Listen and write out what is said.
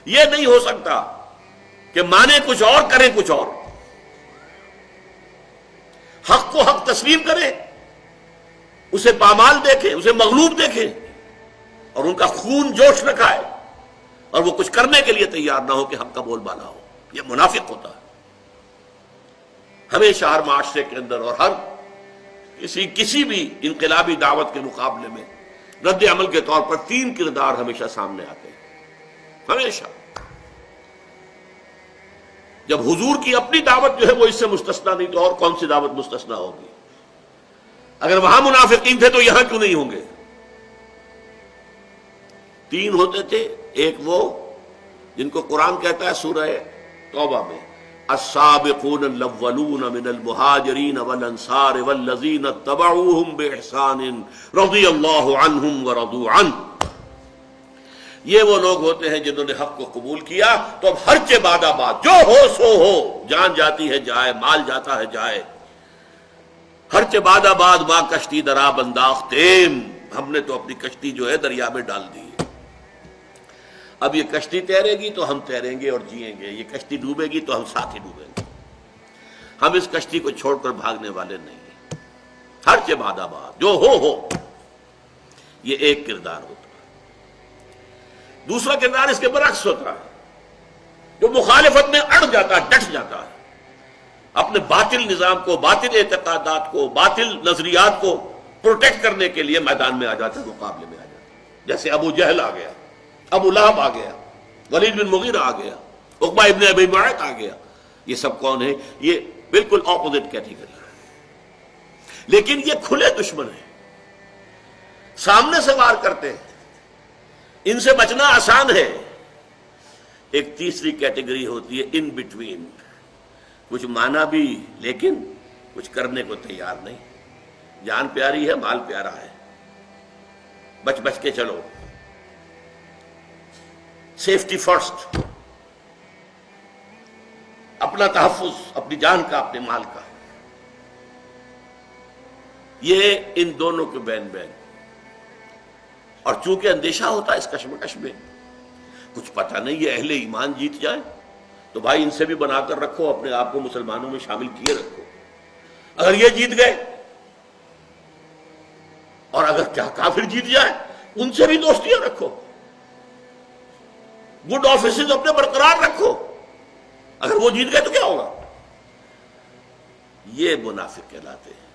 یہ نہیں ہو سکتا کہ مانے کچھ اور کریں کچھ اور. حق کو حق تسلیم کریں، اسے پامال دیکھیں، اسے مغلوب دیکھیں، اور ان کا خون جوش نہ کھائے، اور وہ کچھ کرنے کے لیے تیار نہ ہو کہ حق کا بول بالا ہو. یہ منافق ہوتا ہے. ہمیشہ ہر معاشرے کے اندر اور ہر کسی بھی انقلابی دعوت کے مقابلے میں رد عمل کے طور پر 3 کردار ہمیشہ سامنے آتے ہیں. ہمیشہ. جب حضور کی اپنی دعوت جو ہے وہ اس سے مستثنا نہیں تو اور کون سی دعوت مستثنا ہوگی؟ اگر وہاں منافقین تھے تو یہاں کیوں نہیں ہوں گے؟ 3 ہوتے تھے. ایک وہ جن کو قرآن کہتا ہے سورہ توبہ میں السابقون الاولون من المہاجرین والانصار والذین اتبعوہم باحسان رضی اللہ عنہم ورضوا عنہ. یہ وہ لوگ ہوتے ہیں جنہوں نے حق کو قبول کیا تو اب ہرچہ بعد آباد جو ہو سو ہو، جان جاتی ہے جائے، مال جاتا ہے جائے، ہرچہ بعد آباد ماں کشتی دراب انداختیم، ہم نے تو اپنی کشتی جو ہے دریا میں ڈال دی. اب یہ کشتی تیرے گی تو ہم تیریں گے اور جئیں گے، یہ کشتی ڈوبے گی تو ہم ساتھ ہی ڈوبیں گے. ہم اس کشتی کو چھوڑ کر بھاگنے والے نہیں ہیں. ہرچہ بعد آباد جو ہو. یہ ایک کردار ہوتا ہے. دوسرا کردار اس کے برعکس ہوتا ہے، جو مخالفت میں اڑ جاتا ہے، ڈٹ جاتا ہے، اپنے باطل نظام کو، باطل اعتقادات کو، باطل نظریات کو پروٹیکٹ کرنے کے لیے میدان میں آ جاتا ہے، مقابلے میں آ جاتا ہے. جیسے ابو جہل آ گیا، ابو لہب آ گیا، ولید بن مغیرہ آ گیا، عقبہ ابن ابی معیط آ گیا. یہ سب کون ہیں؟ یہ بالکل اپوزٹ کیٹیگری ہے، لیکن یہ کھلے دشمن ہیں، سامنے سے وار کرتے ہیں، ان سے بچنا آسان ہے. ایک تیسری کیٹیگری ہوتی ہے ان بٹوین، کچھ مانا بھی لیکن کچھ کرنے کو تیار نہیں. جان پیاری ہے، مال پیارا ہے، بچ بچ کے چلو، سیفٹی فرسٹ، اپنا تحفظ، اپنی جان کا، اپنے مال کا. یہ ان دونوں کے بین بین. اور چونکہ اندیشہ ہوتا ہے اس کشمکش میں، کچھ پتہ نہیں یہ اہل ایمان جیت جائے تو بھائی ان سے بھی بنا کر رکھو، اپنے آپ کو مسلمانوں میں شامل کیے رکھو. اگر یہ جیت گئے اور اگر کیا کافر جیت جائے ان سے بھی دوستیاں رکھو، گڈ آفیسز اپنے برقرار رکھو. اگر وہ جیت گئے تو کیا ہوگا؟ یہ منافق کہلاتے ہیں.